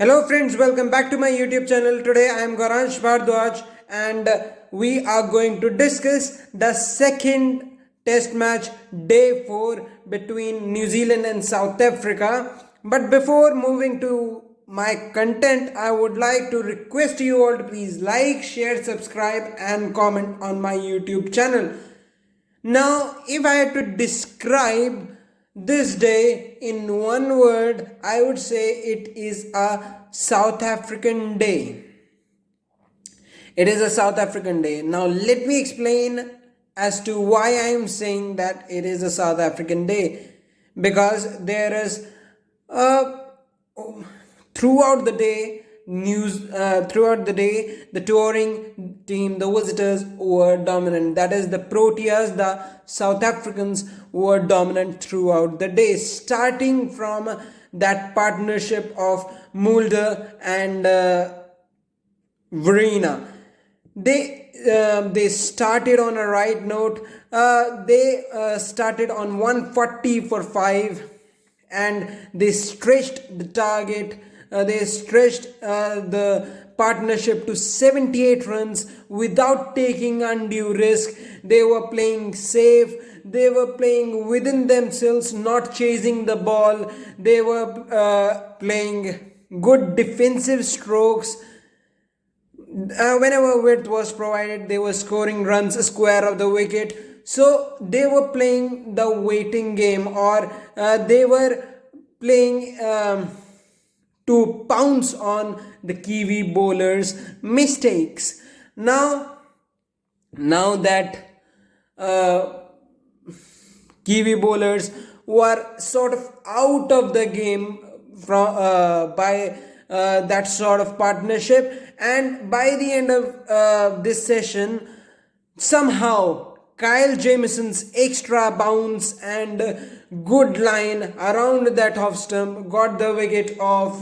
Hello friends, welcome back to my YouTube channel. Today I am Gauransh Bhardwaj and we are going to discuss the second test match day 4 between New Zealand and South Africa. But before moving to my content, I would like to request you all to please like, share, subscribe and comment on my YouTube channel. Now, if I had to describe this day in one word, I would say it is a South African day. It is a South African day. Now, let me explain as to why I am saying that it is a South African day. Because there is throughout the day, the touring team, the visitors were dominant. That is, the Proteas, the South Africans were dominant throughout the day, starting from that partnership of Mulder and Verena. They started on a right note. They started on 140 for 5 and they stretched the target. They stretched the partnership to 78 runs without taking undue risk. They were playing safe. They were playing within themselves, not chasing the ball. They were playing good defensive strokes. Whenever width was provided, they were scoring runs square of the wicket. So they were playing the waiting game, or they were playing to pounce on the Kiwi bowlers' mistakes. Now that Kiwi bowlers were sort of out of the game by that sort of partnership, and by the end of this session, somehow Kyle Jamieson's extra bounce and good line around that off stump got the wicket of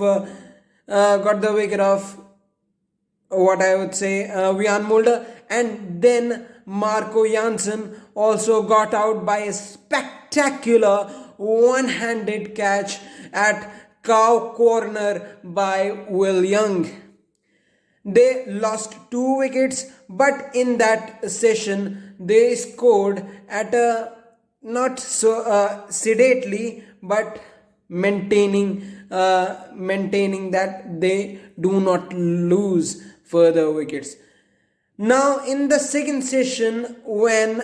what I would say Wiaan Mulder, and then Marco Jansen also got out by a spectacular one-handed catch at cow corner by Will Young. They lost 2 wickets, but in that session they scored at a not so sedately, but maintaining that they do not lose further wickets. Now in the second session, when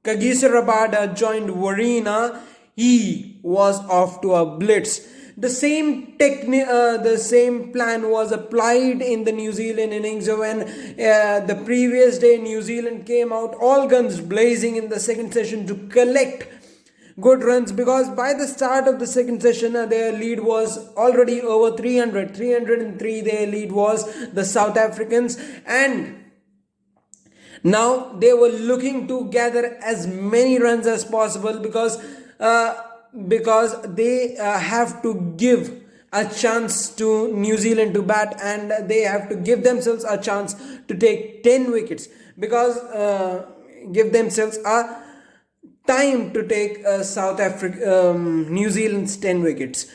Kagiso Rabada joined Verena, he was off to a blitz. The same plan was applied in the New Zealand innings when the previous day New Zealand came out all guns blazing in the second session to collect good runs, because by the start of the second session their lead was already over 303. Their lead was the South Africans, and now they were looking to gather as many runs as possible, because they have to give a chance to New Zealand to bat, and they have to give themselves a chance to take 10 wickets, because give themselves a time to take New Zealand's 10 wickets.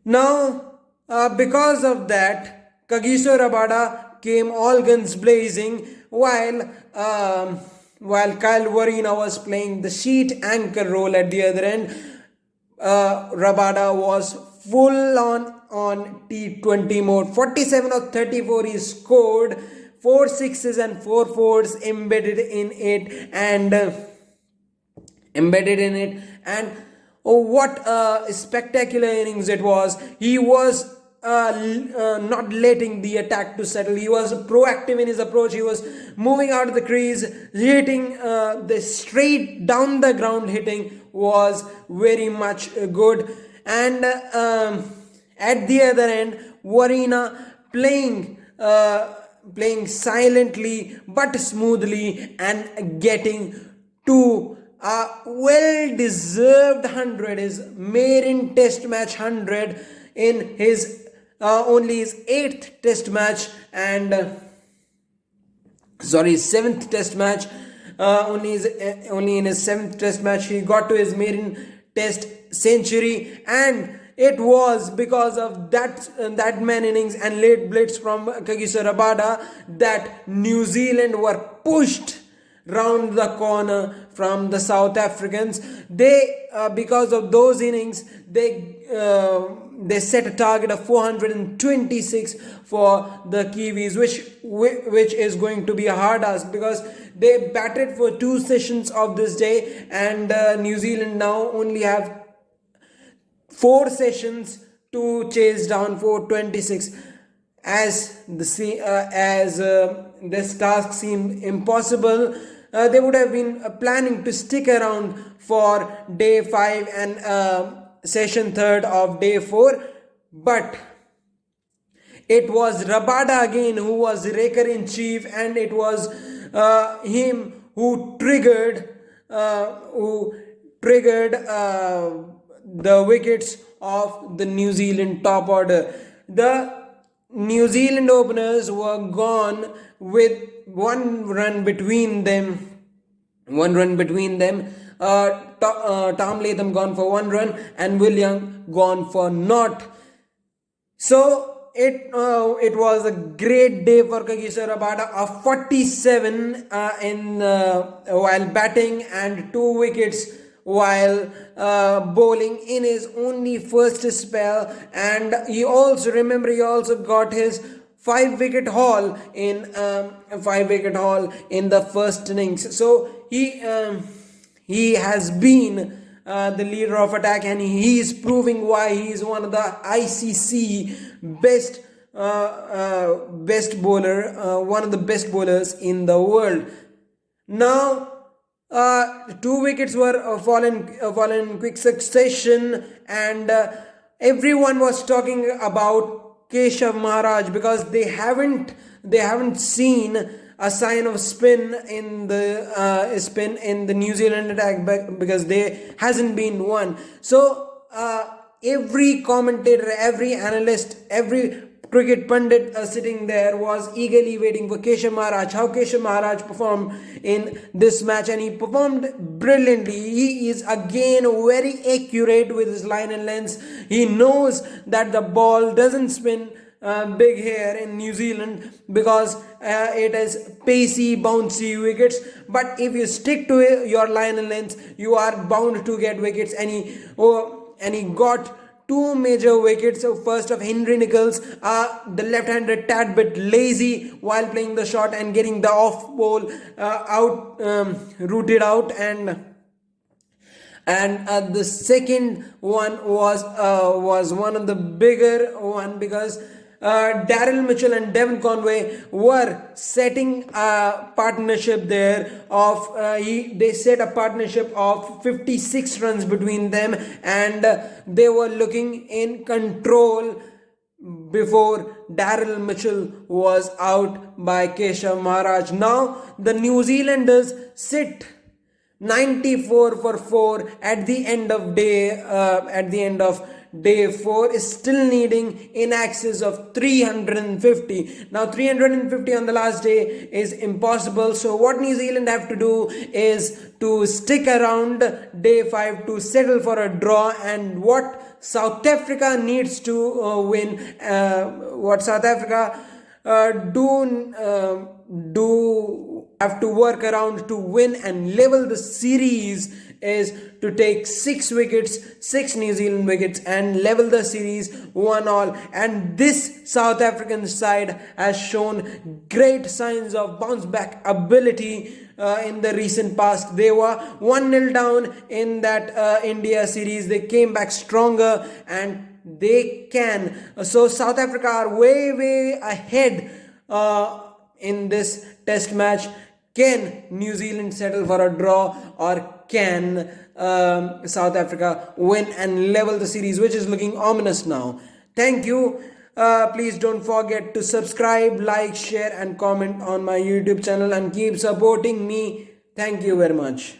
Now because of that, Kagiso Rabada came all guns blazing, while Kyle Verena was playing the sheet anchor role at the other end. Rabada was full on T20 mode. 47 or 34 he scored, 4 sixes and 4 fours embedded in it, and what a spectacular innings it was. He was not letting the attack to settle. He was proactive in his approach. He was moving out of the crease, hitting the straight down the ground hitting was very much good. And at the other end, Verena playing silently but smoothly and getting to a well-deserved 100, his maiden test match 100 in his only his 8th test match, and 7th test match. Only in his 7th test match he got to his maiden test century, and it was because of that man innings and late blitz from Kagiso Rabada that New Zealand were pushed round the corner from the South Africans. They because of those innings, they set a target of 426 for the Kiwis, which is going to be a hard ask because they batted for 2 sessions of this day, and New Zealand now only have 4 sessions to chase down 426. As this task seemed impossible, they would have been planning to stick around for day 5 and session 3rd of day 4, but it was Rabada again who was raker in chief, and it was him who triggered the wickets of the New Zealand top order. The New Zealand openers were gone with one run between them. Tom Latham gone for 1 run and Will Young gone for naught. So it was a great day for Kagiso Rabada, a 47 while batting and 2 wickets while bowling in his only first spell, and he also got his 5-wicket haul in the first innings. So he has been the leader of attack, and he is proving why he is one of the ICC best bowler, one of the best bowlers in the world. Now 2 wickets were fallen in quick succession, and everyone was talking about Keshav Maharaj because they haven't seen a sign of spin in the New Zealand attack because there hasn't been one. So every commentator, every analyst, every cricket pundit sitting there was eagerly waiting for Keshav Maharaj, how Keshav Maharaj performed in this match, and he performed brilliantly. He is again very accurate with his line and lengths. He knows that the ball doesn't spin big here in New Zealand because it is pacey, bouncy wickets, but if you stick to your line and length, you are bound to get wickets. And he got 2 major wickets. So first of Henry Nicholls, the left-hander tad bit lazy while playing the shot and getting the off ball rooted out, and the second one was one of the bigger one because Daryl Mitchell and Devon Conway were setting a partnership there of they set a partnership of 56 runs between them, and they were looking in control before Daryl Mitchell was out by Keshav Maharaj. Now the New Zealanders sit 94 for 4 at the end of day 4, is still needing in excess of 350. Now 350 on the last day is impossible, so what New Zealand have to do is to stick around day 5 to settle for a draw, and what South Africa needs to win, what South Africa do have to work around to win and level the series is to take 6 New Zealand wickets and level the series 1-1. And this South African side has shown great signs of bounce back ability in the recent past. They were 1-0 down in that India series. They came back stronger, and they can. So South Africa are way ahead in this test match. Can New Zealand settle for a draw, or can South Africa win and level the series, which is looking ominous now? Thank you. Please don't forget to subscribe, like, share and comment on my YouTube channel, and keep supporting me. Thank you very much.